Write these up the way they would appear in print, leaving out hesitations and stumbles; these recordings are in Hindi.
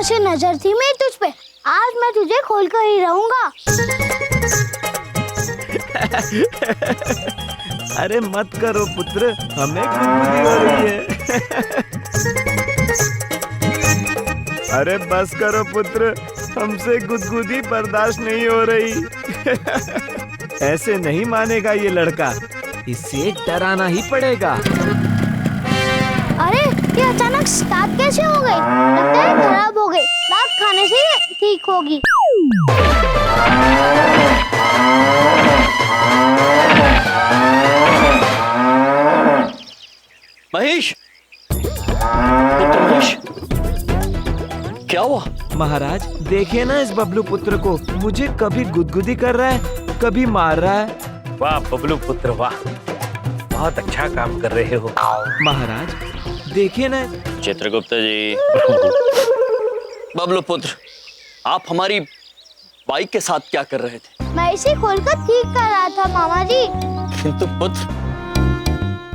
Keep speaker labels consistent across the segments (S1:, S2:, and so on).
S1: दिनों से नजर थी मेरी तुझ पे, आज मैं तुझे खोल कर ही रहूंगा।
S2: अरे मत करो पुत्र, हमें गुदगुदी हो रही है। अरे बस करो पुत्र, हमसे गुदगुदी बर्दाश्त नहीं हो रही। ऐसे नहीं मानेगा ये लड़का, इसे डराना ही पड़ेगा।
S1: अरे ये अचानक स्टार्ट कैसे हो गई? लगता है खराब हो गई, दांत खाने से ठीक होगी।
S3: महेश, पुत्र महेश, क्या हुआ?
S2: महाराज देखिए ना इस बबलू पुत्र को, मुझे कभी गुदगुदी कर रहा है, कभी मार रहा है।
S4: वाह बबलू पुत्र वाह, बहुत अच्छा काम कर रहे हो।
S2: महाराज देखिए ना।
S3: चित्रगुप्त जी। बबलू पुत्र, आप हमारी बाइक के साथ क्या कर रहे थे?
S1: मैं इसे खोलकर ठीक कर रहा था मामा जी।
S3: किंतु पुत्र,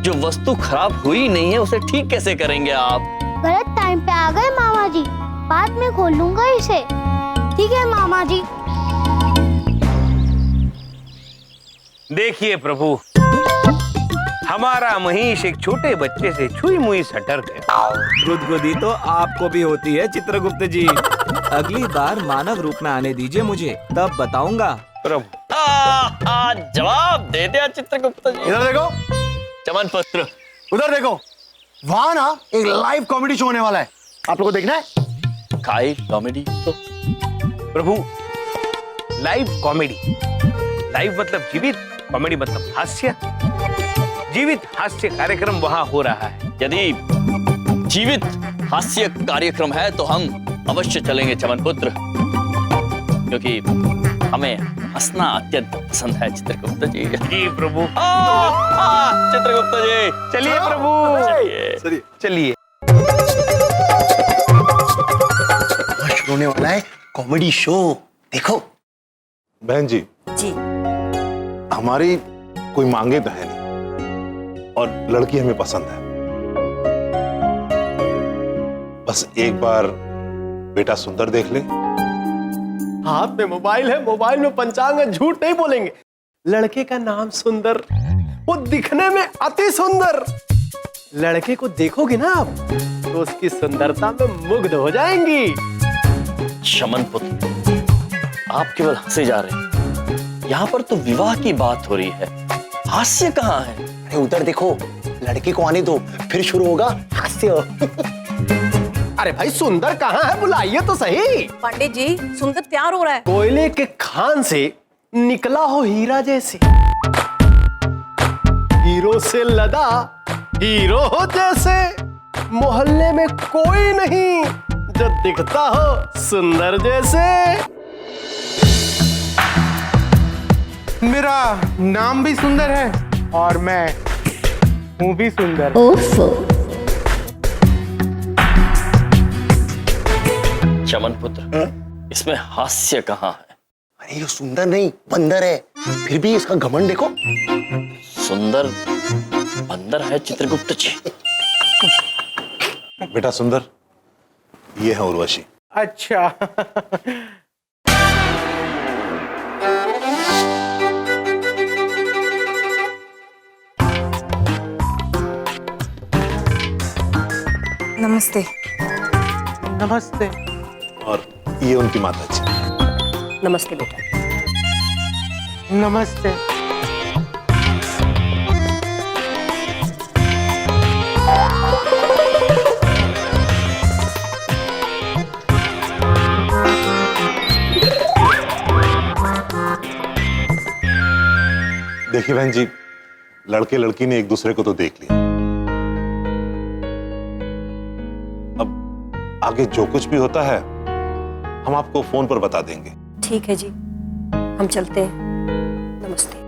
S3: जो वस्तु खराब हुई नहीं है उसे ठीक कैसे करेंगे आप?
S1: गलत टाइम पे आ गए मामा जी, बाद में खोल लूंगा इसे। ठीक है मामा जी।
S4: देखिए प्रभु, हमारा महेश एक छोटे बच्चे से छुई मुई सटर गया।
S2: गुदगुदी तो आपको भी होती है चित्रगुप्त जी। अगली बार मानव रूप में आने दीजिए मुझे, तब बताऊंगा।
S4: प्रभु
S3: जवाब दे दिया चित्रगुप्त जी।
S5: इधर देखो,
S3: चमन पुत्र,
S5: उधर देखो, वहां ना एक लाइव कॉमेडी शो होने वाला है, आप लोगों को देखना है?
S3: काय कॉमेडी तो
S4: प्रभु, लाइव कॉमेडी, लाइव मतलब जीवित, कॉमेडी मतलब हास्य। जीवित हास्य कार्यक्रम वहां हो रहा है।
S3: यदि जीवित हास्य कार्यक्रम है तो हम अवश्य चलेंगे चमन पुत्र, क्योंकि हमें हंसना अत्यंत पसंद है चित्रगुप्त जी।
S4: जी प्रभु।
S3: चित्रगुप्त जी
S4: चलिए प्रभु,
S3: चलिए।
S4: चलिए।
S5: शुरू होने वाला है कॉमेडी शो, देखो।
S6: बहन जी, हमारी कोई मांगे तो है नहीं और लड़की हमें पसंद है। बस एक बार बेटा सुंदर देख ले।
S7: हाथ में मोबाइल है, मोबाइल में पंचांग है, झूठ नहीं बोलेंगे। लड़के का नाम सुंदर, वो दिखने में अति सुंदर। लड़के को देखोगे ना आप तो उसकी सुंदरता में मुग्ध हो जाएंगी।
S3: चमन पुत्र, आप केवल हंसे जा रहे हैं, यहाँ पर तो विवाह की बात हो रही है, हास्य कहाँ है?
S5: अरे उधर देखो, लड़के को आने दो, फिर शुरू होगा हास्य।
S7: अरे भाई सुंदर कहाँ है, बुलाइए तो सही।
S8: पंडित जी, सुंदर तैयार हो रहा है।
S7: कोयले के खान से निकला हो हीरा जैसे, हीरो से लदा हीरो हो जैसे। मोहल्ले में कोई नहीं जो दिखता हो सुंदर जैसे।
S9: मेरा नाम भी सुंदर है और मैं हूँ भी सुंदर।
S3: चमन पुत्र, इसमें हास्य कहाँ है?
S5: अरे ये सुंदर नहीं, बंदर है, फिर भी इसका घमंड देखो।
S3: सुंदर बंदर है चित्रगुप्त जी।
S6: बेटा सुंदर, ये है उर्वशी।
S9: अच्छा।
S8: नमस्ते।
S9: नमस्ते।
S6: और ये उनकी माता जी।
S8: नमस्ते बेटा।
S9: नमस्ते।
S6: देखिए बहन जी, लड़के लड़की ने एक दूसरे को तो देख लिया, अब आगे जो कुछ भी होता है हम आपको फोन पर बता देंगे।
S8: ठीक है जी, हम चलते हैं। नमस्ते।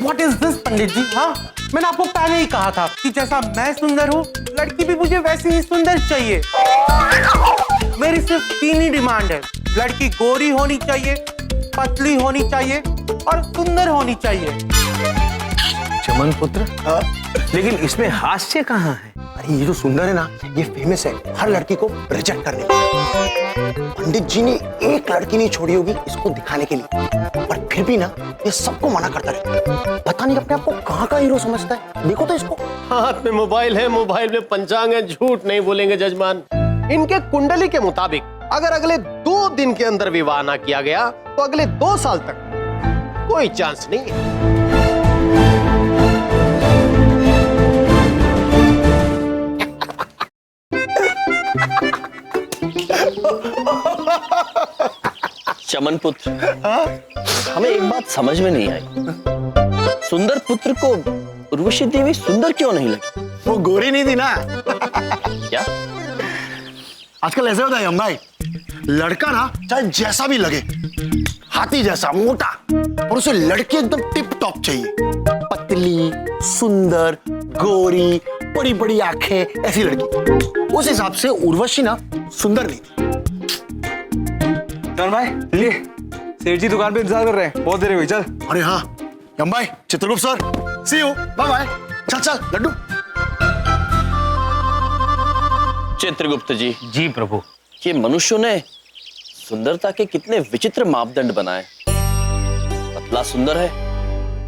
S9: What is this पंडित जी? हाँ, मैंने आपको पहले ही कहा था कि जैसा मैं सुंदर हूँ, लड़की भी मुझे वैसे ही सुंदर चाहिए। मेरी सिर्फ 3 ही डिमांड है। लड़की गोरी होनी चाहिए, पतली होनी चाहिए और सुंदर होनी चाहिए।
S4: चमन पुत्र, लेकिन इसमें हास्य कहाँ है?
S5: अरे ये जो सुंदर है ना, ये फेमस है हर लड़की को रिजेक्ट करने में। पंडित जी ने एक लड़की नहीं छोड़ी होगी इसको दिखाने के लिए, पर फिर भी ना ये सबको मना करता रहे। पता नहीं अपने आप को कहाँ का हीरो समझता है। देखो तो इसको।
S7: हाथ में मोबाइल है, मोबाइल में पंचांग है, झूठ नहीं बोलेंगे जजमान। इनके कुंडली के मुताबिक अगर अगले 2 दिन के अंदर विवाह ना किया गया तो अगले 2 साल तक कोई चांस नहीं है।
S3: चमन पुत्र, हमें एक बात समझ में नहीं आई। सुंदर पुत्र को उर्वशी देवी सुंदर क्यों नहीं लगी?
S5: वो गोरी नहीं थी ना।
S3: क्या?
S5: आजकल ऐसे होता है हम भाई, लड़का ना चाहे जैसा भी लगे, हाथी जैसा मोटा, और उसे लड़की एकदम टिप टॉप चाहिए, पतली सुंदर गोरी बड़ी बड़ी आंखें, ऐसी लड़की। उस हिसाब से उर्वशी ना सुंदर नहीं थी।
S10: चल भाई, चलिए, सेठ जी दुकान पे इंतजार कर रहे हैं, बहुत देर हुई। चल।
S5: अरे हाँ यम भाई, Chitragupta sir, see you, bye bye. चल चल लड्डू।
S3: चित्रगुप्त जी।
S4: जी प्रभु।
S3: ये मनुष्यों ने सुंदरता के कितने विचित्र मापदंड बनाए। पतला सुंदर है,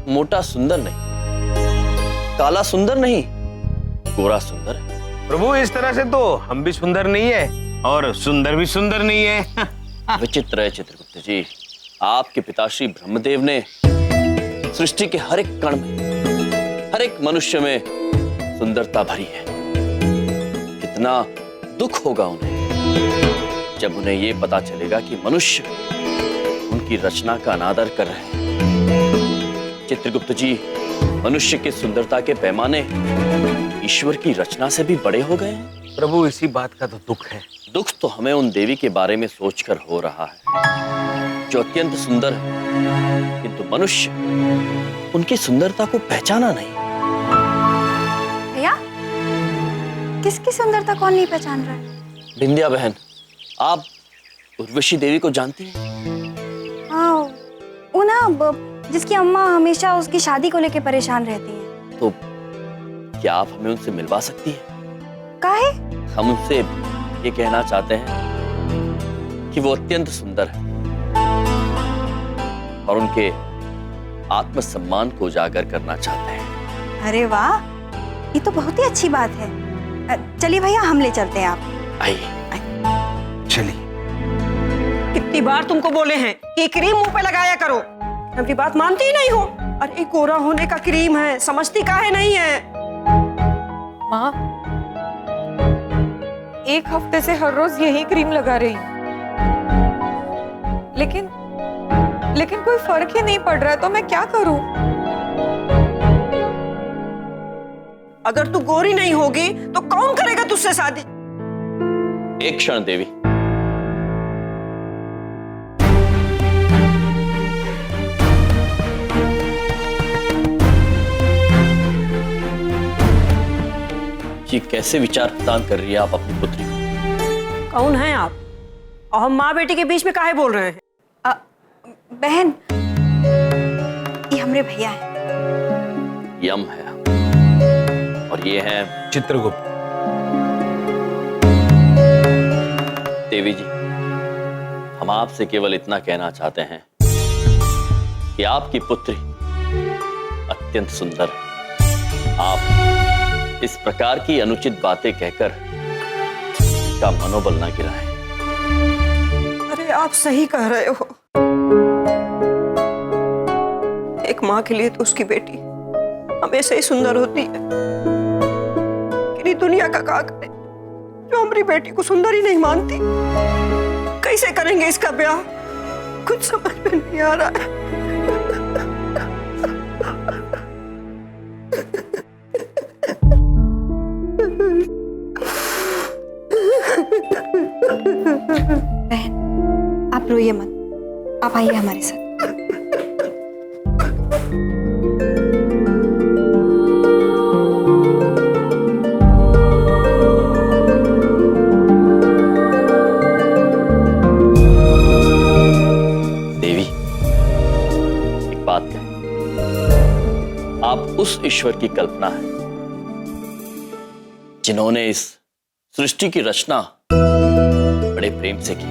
S3: मोटा सुंदर नहीं, काला सुंदर नहीं, गोरा सुंदर है।
S4: प्रभु इस तरह से तो हम भी सुंदर नहीं है और सुंदर भी सुंदर नहीं है।
S3: विचित्र है चित्रगुप्त जी। आपके पिताश्री ब्रह्मदेव ने सृष्टि के हर एक कण में, हर एक मनुष्य में सुंदरता भरी है। कितना दुख होगा उन्हें जब उन्हें यह पता चलेगा कि मनुष्य उनकी रचना का अनादर कर रहे हैं। चित्रगुप्त जी, मनुष्य की सुंदरता के पैमाने ईश्वर की रचना से भी बड़े हो गए हैं।
S4: प्रभु इसी बात का तो दुख है।
S3: दुख तो हमें उन देवी के बारे में सोचकर हो रहा है जो अत्यंत सुंदर है, किंतु मनुष्य उनकी सुंदरता को पहचाना नहीं।
S8: भैया, किसकी सुंदरता कौन नहीं पहचान रहा है?
S3: बिंदिया बहन, आप उर्वशी देवी को जानती हैं?
S8: हाँ, वो ना जिसकी अम्मा हमेशा उसकी शादी को लेकर परेशान रहती है।
S3: तो क्या आप हमें उनसे मिलवा सकती हैं?
S8: काहे?
S3: हम उनसे ये कहना चाहते हैं कि वो अत्यंत सुंदर है और उनके आत्मसम्मान को उजागर करना चाहते हैं।
S8: अरे वाह, ये तो बहुत ही अच्छी बात है। चलिए भैया, हम ले चलते हैं आप।
S3: आइए।
S4: चलिए।
S11: कितनी बार तुमको बोले हैं कि क्रीम मुंह पे लगाया करो, अपनी बात मानती ही नहीं हो। अरे गोरा होने का क्रीम है, समझती काहे नहीं है?
S12: माँ, 1 हफ्ते से हर रोज यही क्रीम लगा रही हूँ, लेकिन कोई फर्क ही नहीं पड़ रहा है, तो मैं क्या करूं?
S11: अगर तू गोरी नहीं होगी तो कौन करेगा तुझसे शादी?
S3: एक क्षण देवी। ये कैसे विचार प्रदान कर रही है आप अपनी पुत्री को?
S11: कौन है आप? और हम माँ बेटी के बीच में काहे बोल रहे हैं?
S8: बहन, ये हमारे भैया हैं।
S3: यम है और ये है
S4: चित्रगुप्त।
S3: देवी जी, हम आपसे केवल इतना कहना चाहते हैं कि आपकी पुत्री अत्यंत सुंदर है। आप इस प्रकार की अनुचित बातें कहकर उसका मनोबल ना गिराएं।
S11: अरे आप सही कह रहे हो। एक माँ के लिए तो उसकी बेटी हमेशा ही सुंदर होती है। कि दुनिया का क्या करे जो हमारी बेटी को सुंदर ही नहीं मानती। कैसे करेंगे इसका ब्याह, कुछ समझ में नहीं आ रहा है।
S8: बहन, आप रोइए मत, आप आइए हमारे साथ।
S3: उस ईश्वर की कल्पना है जिन्होंने इस सृष्टि की रचना बड़े प्रेम से की।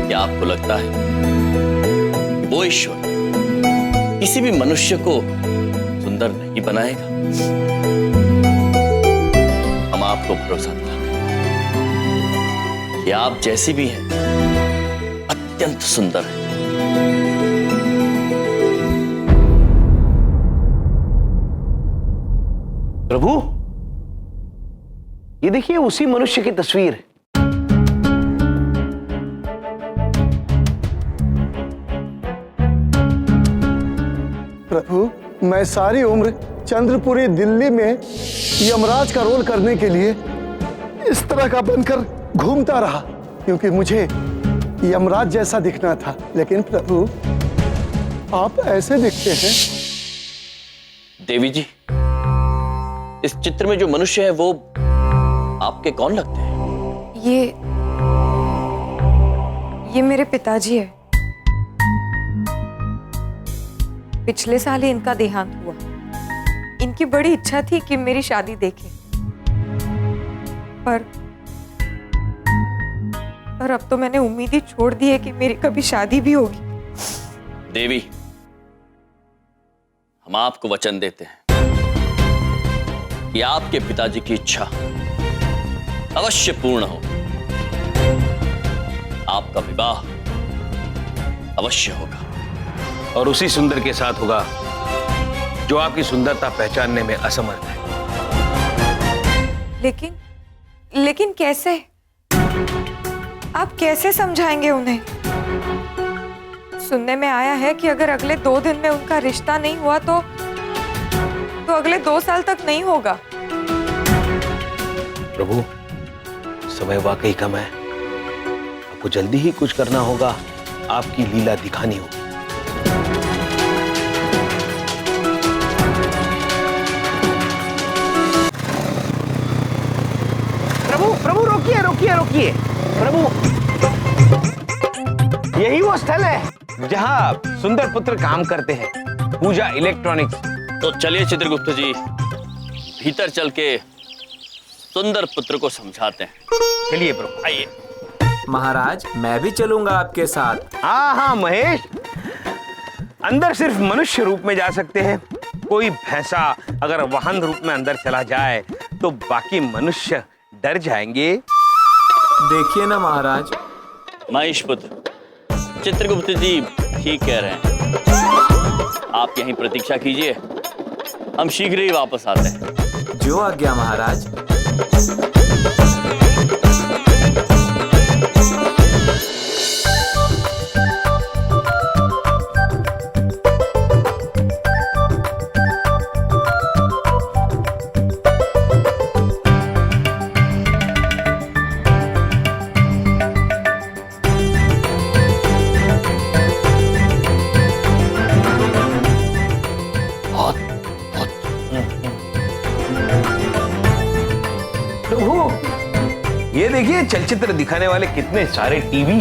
S3: क्या आपको लगता है कि वो ईश्वर किसी भी मनुष्य को सुंदर नहीं बनाएगा? हम आपको भरोसा दिलाते हैं कि आप जैसी भी हैं अत्यंत सुंदर हैं।
S4: प्रभु, ये देखिए उसी मनुष्य की तस्वीर है।
S5: प्रभु, मैं सारी उम्र चंद्रपुरी दिल्ली में यमराज का रोल करने के लिए इस तरह का बनकर घूमता रहा, क्योंकि मुझे यमराज जैसा दिखना था। लेकिन प्रभु, आप ऐसे दिखते हैं।
S3: देवी जी, इस चित्र में जो मनुष्य है वो आपके कौन लगते हैं?
S12: ये मेरे पिताजी है। पिछले साल ही इनका देहांत हुआ। इनकी बड़ी इच्छा थी कि मेरी शादी देखें, पर अब तो मैंने उम्मीद ही छोड़ दी है कि मेरी कभी शादी भी होगी।
S3: देवी, हम आपको वचन देते हैं कि आपके पिताजी की इच्छा अवश्य पूर्ण हो। आपका विवाह अवश्य होगा,
S4: और उसी सुंदर के साथ होगा जो आपकी सुंदरता पहचानने में असमर्थ है।
S12: लेकिन कैसे? आप कैसे समझाएंगे उन्हें? सुनने में आया है कि अगर अगले 2 दिन में उनका रिश्ता नहीं हुआ तो अगले 2 साल तक नहीं होगा।
S4: प्रभु, समय वाकई कम है। आपको जल्दी ही कुछ करना होगा, आपकी लीला दिखानी होगी। प्रभु, रोकिए रोकिए रोकिए। प्रभु, यही वो स्थल है जहां सुंदर पुत्र काम करते हैं, पूजा इलेक्ट्रॉनिक्स।
S3: तो चलिए चित्रगुप्त जी, भीतर चल के सुंदर पुत्र को समझाते हैं।
S4: चलिए प्रभु, आइए।
S10: महाराज, मैं भी चलूंगा आपके साथ।
S4: हाँ महेश, अंदर सिर्फ मनुष्य रूप में जा सकते हैं। कोई भैंसा अगर वाहन रूप में अंदर चला जाए तो बाकी मनुष्य डर जाएंगे।
S10: देखिए ना महाराज।
S3: महेश पुत्र, चित्रगुप्त जी ठीक कह रहे हैं। आप यहीं प्रतीक्षा कीजिए, हम शीघ्र ही वापस आते हैं।
S10: जो आज्ञा महाराज।
S4: ये देखिए चलचित्र दिखाने वाले कितने सारे टीवी,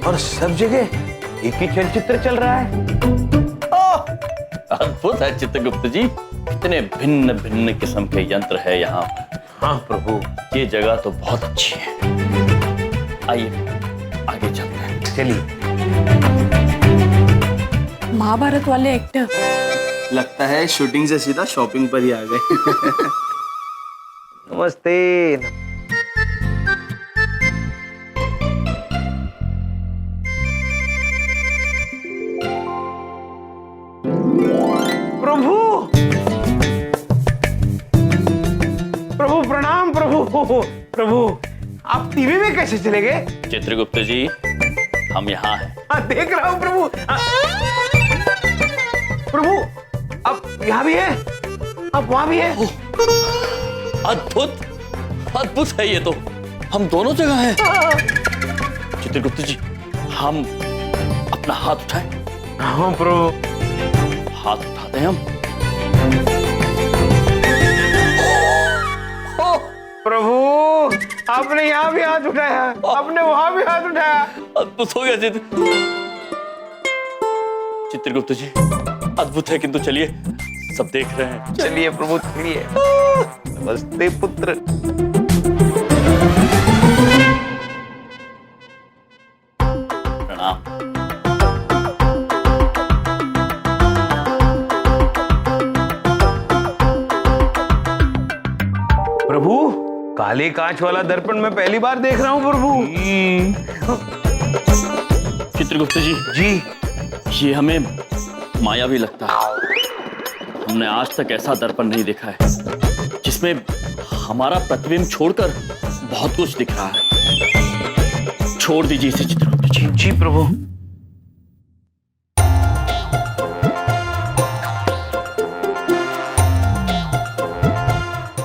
S4: और सब जगह एक ही चलचित्र चल रहा है।
S3: अद्भुत है चित्रगुप्त जी, कितने भिन्न भिन्न किस्म के यंत्र है यहाँ पर।
S4: हाँ प्रभु,
S3: ये जगह तो बहुत अच्छी है। आइए आगे चलते हैं।
S4: चलिए।
S12: महाभारत वाले एक्टर
S10: लगता है शूटिंग से सीधा शॉपिंग पर ही आ गए।
S4: नमस्ते। प्रभु, प्रभु प्रणाम। प्रभु, आप टीवी में कैसे चले गए?
S3: चित्रगुप्त जी, हम यहाँ हैं।
S4: हाँ, देख रहा हूँ प्रभु। प्रभु, आप यहाँ भी है, आप वहाँ भी है।
S3: अद्भुत अद्भुत है ये तो, हम दोनों जगह हैं। चित्रगुप्त जी, हम अपना हाथ उठाएं।
S4: हाँ प्रभु।
S3: हाथ उठाते हैं हम।
S4: प्रभु, आपने यहाँ भी हाथ उठाया, आपने वहां भी हाथ उठाया।
S3: अद्भुत हो गया चित्रगुप्त जी अद्भुत है, किंतु चलिए सब देख रहे हैं।
S4: चलिए प्रभु चलिए। नमस्ते पुत्र।
S3: प्रणाम।
S4: प्रभु काले कांच वाला दर्पण मैं पहली बार देख रहा हूँ प्रभु।
S3: चित्रगुप्त जी
S4: जी
S3: ये हमें मायावी लगता है। हमने आज तक ऐसा दर्पण नहीं देखा है जिसमें हमारा प्रतिबिंब छोड़कर बहुत कुछ दिख रहा है। छोड़ दीजिए इसे चित्रगुप्त जी।
S4: जी प्रभु।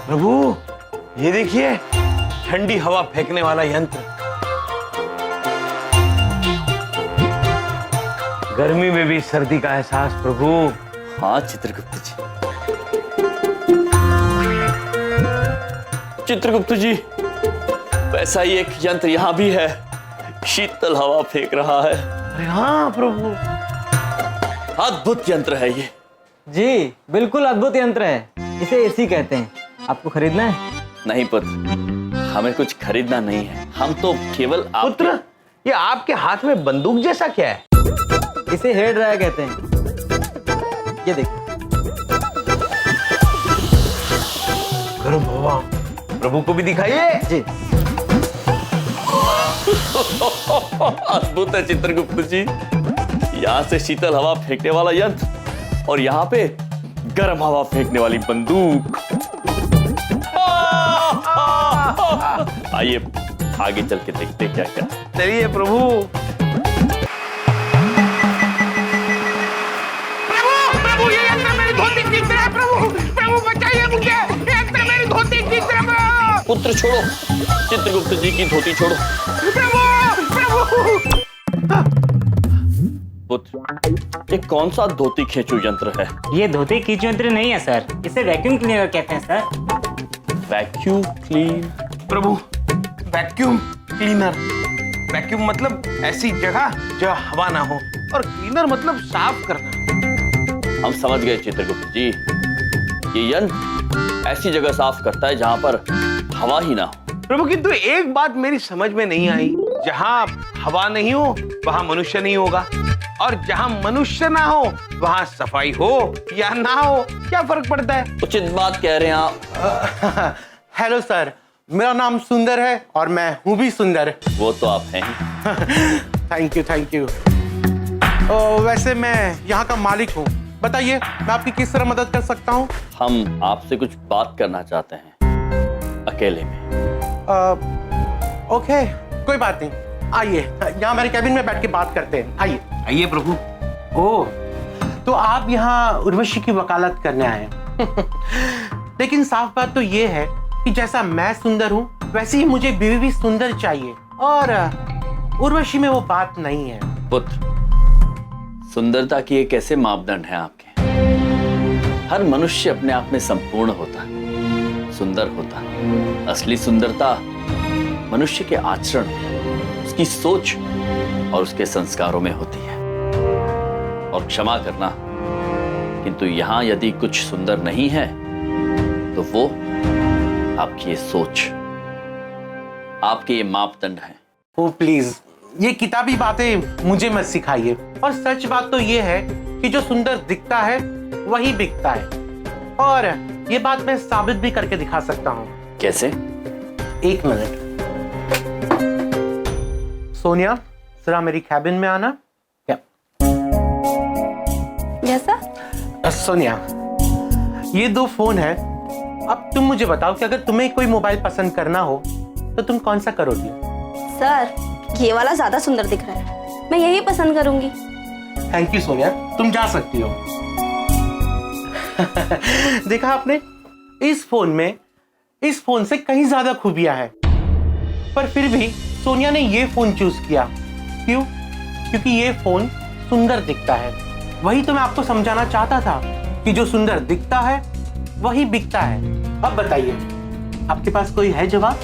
S4: प्रभु ये देखिए ठंडी हवा फेंकने वाला यंत्र। गर्मी में भी सर्दी का एहसास प्रभु।
S3: हाँ चित्रगुप्त जी। चित्रगुप्त जी वैसा ही एक यंत्र यहाँ भी है, शीतल हवा फेंक रहा है।
S4: अरे हाँ प्रभु।
S3: अद्भुत यंत्र है ये।
S10: जी बिल्कुल अद्भुत यंत्र है, इसे एसी कहते हैं। आपको खरीदना है?
S3: नहीं पुत्र, हमें कुछ खरीदना नहीं है, हम तो केवल
S4: पुत्र ये आपके हाथ में बंदूक जैसा क्या है?
S10: इसे हेयर ड्रायर कहते हैं। ये देखिए।
S4: गर्म हवा। प्रभु को भी दिखाइए।
S10: जी।
S3: अद्भुत है चित्रगुप्त जी। यहाँ से शीतल हवा फेंकने वाला यंत्र और यहाँ पे गर्म हवा फेंकने वाली बंदूक। आइए आगे चल के देखते हैं क्या क्या।
S4: चलिए प्रभु। प्रभु ये यंत्र मेरी धोती खींच रहा है प्रभु। प्रभु बचाइए मुझे, ये यंत्र मेरी धोती खींच रहा है।
S3: पुत्र छोड़ो, चित्रगुप्त जी की धोती छोड़ो।
S4: प्रभु प्रभु।
S3: पुत्र ये कौन सा धोती खींचू यंत्र है?
S10: ये धोती खींचू यंत्र नहीं है सर, इसे वैक्यूम क्लीनर कहते हैं सर।
S3: Vacuum clean?
S4: Prabhu vacuum cleaner. Vacuum मतलब ऐसी जगह जहाँ हवा ना हो, और क्लीनर मतलब साफ करना।
S3: हम समझ गए चित्रगुप्त जी। ये यंत्र ऐसी जगह साफ करता है जहां पर हवा ही ना हो।
S4: प्रभु किंतु एक बात मेरी समझ में नहीं आई, जहां हवा नहीं हो वहां मनुष्य नहीं होगा, और जहां मनुष्य ना हो वहां सफाई हो या ना हो क्या फर्क पड़ता है?
S3: उचित बात कह रहे हैं आप।
S9: हेलो सर, मेरा नाम सुंदर है और मैं हूँ भी सुंदर।
S3: वो तो आप हैं ही।
S9: Thank you. वैसे मैं यहाँ का मालिक हूँ। बताइए मैं आपकी किस तरह मदद कर सकता हूँ?
S3: हम आपसे कुछ बात करना चाहते हैं अकेले में।
S9: ओके कोई बात नहीं, आइए यहाँ मेरे कैबिन में बैठ के बात करते हैं। आइए।
S4: आइए प्रभु।
S9: ओह तो आप यहाँ उर्वशी की वकालत करने आए हैं। लेकिन साफ बात तो ये है कि जैसा मैं सुंदर हूँ वैसे ही मुझे बीवी भी सुंदर चाहिए, और उर्वशी में वो बात नहीं है।
S3: पुत्र सुंदरता की एक ऐसे मापदंड है आपके। हर मनुष्य अपने आप में संपूर्ण होता है, सुंदर होता है। असली सुंदरता मनुष्य के आचरण, उसकी सोच और उसके संस्कारों में होती है। और क्षमा करना, किंतु यहाँ यदि कुछ सुंदर नहीं है तो वो आपकी ये सोच, आपके ये मापदंड है।
S9: ओ प्लीज ये किताबी बातें मुझे मत सिखाइए। और सच बात तो ये है कि जो सुंदर दिखता है वही बिकता है, और ये बात मैं साबित भी करके दिखा सकता हूँ।
S3: कैसे?
S9: एक मिनट। सोनिया जरा मेरी कैबिन में आना।
S8: जैसा?
S9: सोनिया ये दो फोन है। अब तुम मुझे बताओ कि अगर तुम्हें कोई मोबाइल पसंद करना हो तो तुम कौन सा करोगी?
S8: सर ये वाला ज्यादा सुंदर दिख रहा है, मैं यही पसंद करूंगी।
S9: थैंक यू सोनिया, तुम जा सकती हो। देखा आपने, इस फोन से कहीं ज्यादा खूबियां हैं, पर फिर भी सोनिया ने ये फोन चूज किया। क्यों? क्योंकि ये फोन सुंदर दिखता है। वही तो मैं आपको समझाना चाहता था कि जो सुंदर दिखता है वही बिकता है। अब बताइए आपके पास कोई है जवाब?